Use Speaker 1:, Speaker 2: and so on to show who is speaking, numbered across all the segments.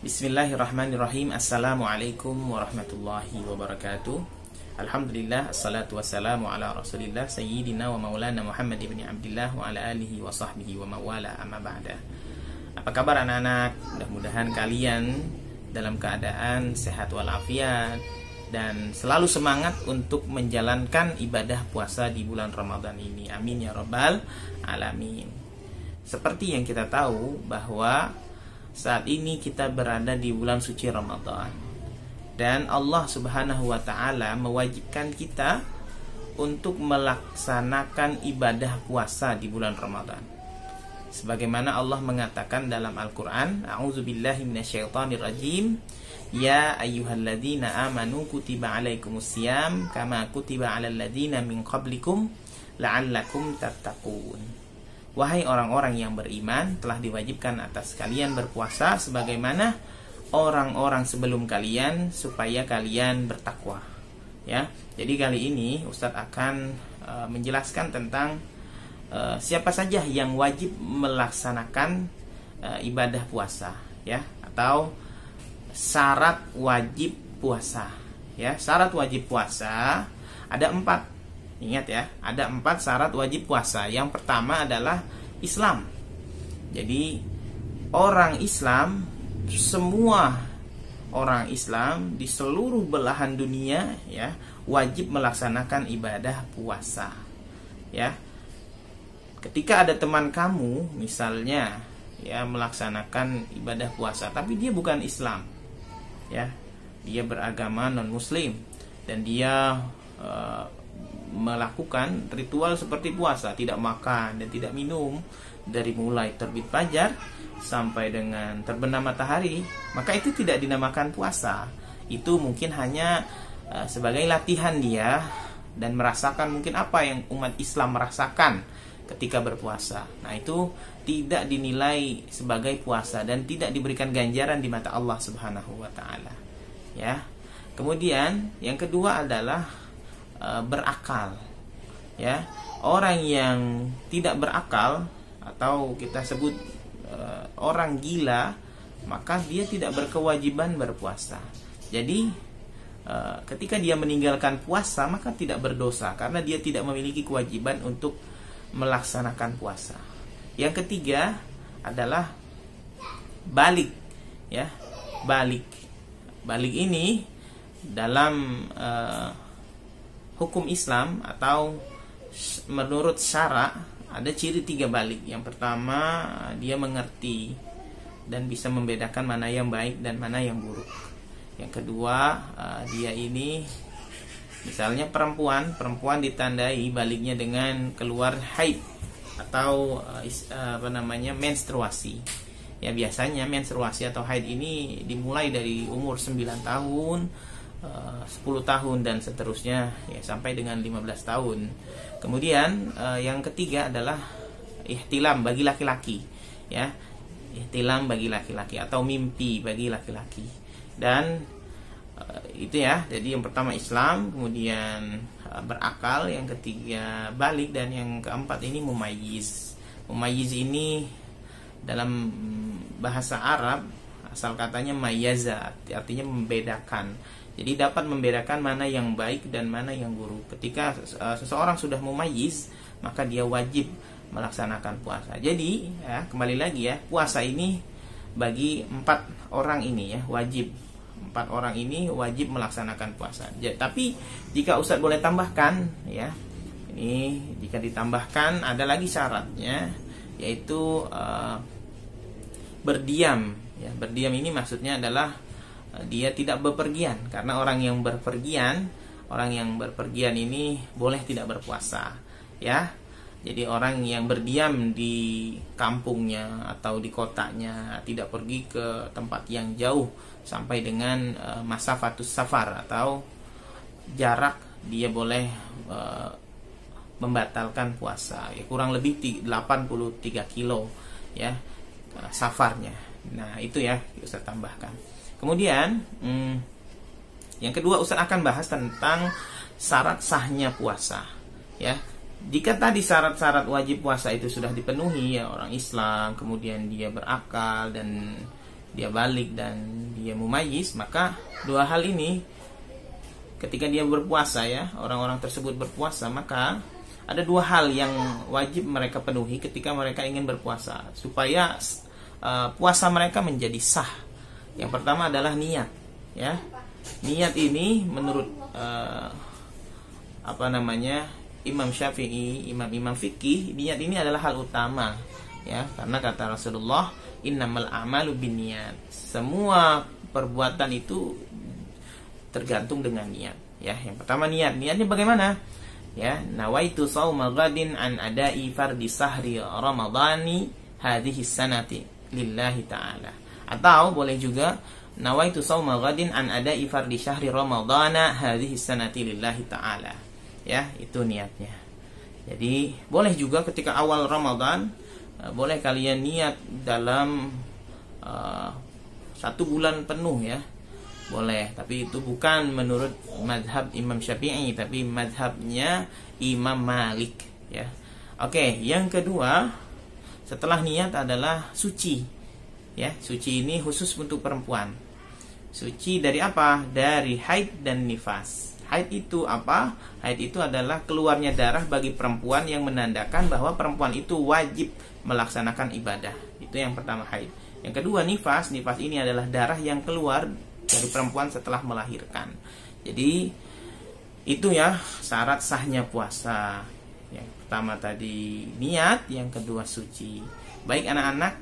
Speaker 1: Bismillahirrahmanirrahim. Assalamualaikum warahmatullahi wabarakatuh. Alhamdulillah, assalatu wassalamu ala rasulillah Sayyidina wa maulana Muhammad ibn Abdillah wa ala alihi wa sahbihi wa mawala amma ba'da. Apa kabar anak-anak? Mudah-mudahan kalian dalam keadaan sehat walafiat dan selalu semangat untuk menjalankan ibadah puasa di bulan Ramadan ini. Amin ya rabbal alamin. Seperti yang kita tahu bahwa saat ini kita berada di bulan suci Ramadan, dan Allah Subhanahu wa ta'ala mewajibkan kita untuk melaksanakan ibadah puasa di bulan Ramadan. Sebagaimana Allah mengatakan dalam Al-Quran, A'udzubillahi minasyaitonirrajim, Ya ayyuhalladzina amanu kutiba alaikumusiyam kama kutiba alal ladzina min qablikum la'allakum tattaqun. Wahai orang-orang yang beriman, telah diwajibkan atas kalian berpuasa sebagaimana orang-orang sebelum kalian supaya kalian bertakwa. Ya, jadi kali ini Ustadz akan menjelaskan tentang siapa saja yang wajib melaksanakan ibadah puasa, ya, atau syarat wajib puasa. Ya, syarat wajib puasa ada 4. Ingat ya, ada 4 syarat wajib puasa. Yang pertama adalah Islam. Jadi orang Islam, semua orang Islam di seluruh belahan dunia, ya, wajib melaksanakan ibadah puasa. Ya, ketika ada teman kamu misalnya, ya, melaksanakan ibadah puasa, tapi dia bukan Islam, ya, dia beragama non Muslim, dan dia melakukan ritual seperti puasa, tidak makan dan tidak minum dari mulai terbit fajar sampai dengan terbenam matahari, maka itu tidak dinamakan puasa. Itu mungkin hanya sebagai latihan dia dan merasakan mungkin apa yang umat Islam merasakan ketika berpuasa. Nah, itu tidak dinilai sebagai puasa dan tidak diberikan ganjaran di mata Allah Subhanahu wa taala. Ya. Kemudian yang kedua adalah berakal. Ya, orang yang tidak berakal atau kita sebut orang gila, maka dia tidak berkewajiban berpuasa. Jadi ketika dia meninggalkan puasa, maka tidak berdosa karena dia tidak memiliki kewajiban untuk melaksanakan puasa. Yang ketiga adalah balik. Ya, balik ini dalam hukum Islam atau menurut syara ada ciri 3 balik. Yang pertama, dia mengerti dan bisa membedakan mana yang baik dan mana yang buruk. Yang kedua, dia ini misalnya perempuan ditandai baliknya dengan keluar haid atau menstruasi. Ya, biasanya menstruasi atau haid ini dimulai dari umur 9 tahun, 10 tahun dan seterusnya, ya, sampai dengan 15 tahun. Kemudian yang ketiga adalah ihtilam bagi laki-laki, ya, ihtilam bagi laki-laki atau mimpi bagi laki-laki. Dan itu ya, jadi yang pertama Islam, kemudian berakal, yang ketiga balik, dan yang keempat ini mumayyiz. Mumayyiz ini dalam bahasa Arab asal katanya mayyaza, artinya membedakan. Jadi dapat membedakan mana yang baik dan mana yang buruk. Ketika seseorang sudah mumayyiz, maka dia wajib melaksanakan puasa. Jadi ya, kembali lagi ya, puasa ini bagi 4 orang ini, ya, wajib. 4 orang ini wajib melaksanakan puasa. Tapi jika Ustadz boleh tambahkan, ya, ini jika ditambahkan ada lagi syaratnya, yaitu berdiam. Ya, berdiam ini maksudnya adalah dia tidak bepergian, karena orang yang berpergian ini boleh tidak berpuasa, ya. Jadi orang yang berdiam di kampungnya atau di kotanya, tidak pergi ke tempat yang jauh sampai dengan masafatus safar atau jarak, dia boleh membatalkan puasa, ya, kurang lebih 83 kilo, ya, safarnya. Nah, itu ya Ustaz tambahkan. Kemudian yang kedua, Ustaz akan bahas tentang syarat sahnya puasa. Ya, jika tadi syarat-syarat wajib puasa itu sudah dipenuhi, ya, orang Islam, kemudian dia berakal dan dia balik dan dia mumayyiz, maka dua hal ini ketika dia berpuasa ya, orang-orang tersebut berpuasa, maka ada dua hal yang wajib mereka penuhi ketika mereka ingin berpuasa supaya puasa mereka menjadi sah. Yang pertama adalah niat, ya. Niat ini menurut Imam Syafi'i, imam fikih, niat ini adalah hal utama, ya, karena kata Rasulullah, innamal a'malu binniyat. Semua perbuatan itu tergantung dengan niat, ya. Yang pertama niat. Niatnya bagaimana? Ya, nawaitu shauma ghadin an adai fardhi sahri ramadhani hadhihi sanati lillahi ta'ala. Atau boleh juga nawaitu shauma ghadin an adai fardhi syahri ramadhana hadhihi sanati lillahi ta'ala. Ya, itu niatnya. Jadi boleh juga ketika awal Ramadan, boleh kalian niat dalam 1 bulan penuh, ya, boleh. Tapi itu bukan menurut madhab Imam Syafi'i, tapi madhabnya Imam Malik, ya. Oke, yang kedua setelah niat adalah suci, ya. Suci ini khusus untuk perempuan. Suci dari apa? Dari haid dan nifas. Haid itu apa? Haid itu adalah keluarnya darah bagi perempuan yang menandakan bahwa perempuan itu wajib melaksanakan ibadah. Itu yang pertama, haid. Yang kedua nifas. Nifas ini adalah darah yang keluar dari perempuan setelah melahirkan. Jadi itu ya syarat sahnya puasa. Yang pertama tadi niat, yang kedua suci. Baik anak-anak,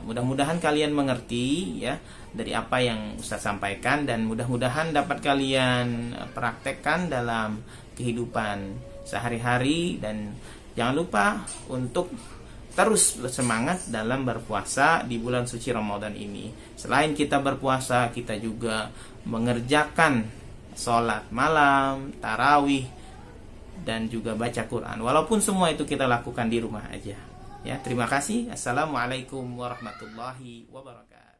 Speaker 1: mudah-mudahan kalian mengerti ya dari apa yang Ustaz sampaikan, dan mudah-mudahan dapat kalian praktekkan dalam kehidupan sehari-hari, dan jangan lupa untuk terus bersemangat dalam berpuasa di bulan suci Ramadan ini. Selain kita berpuasa, kita juga mengerjakan sholat malam, tarawih, dan juga baca Quran. Walaupun semua itu kita lakukan di rumah aja. Ya, terima kasih. Assalamualaikum warahmatullahi wabarakatuh.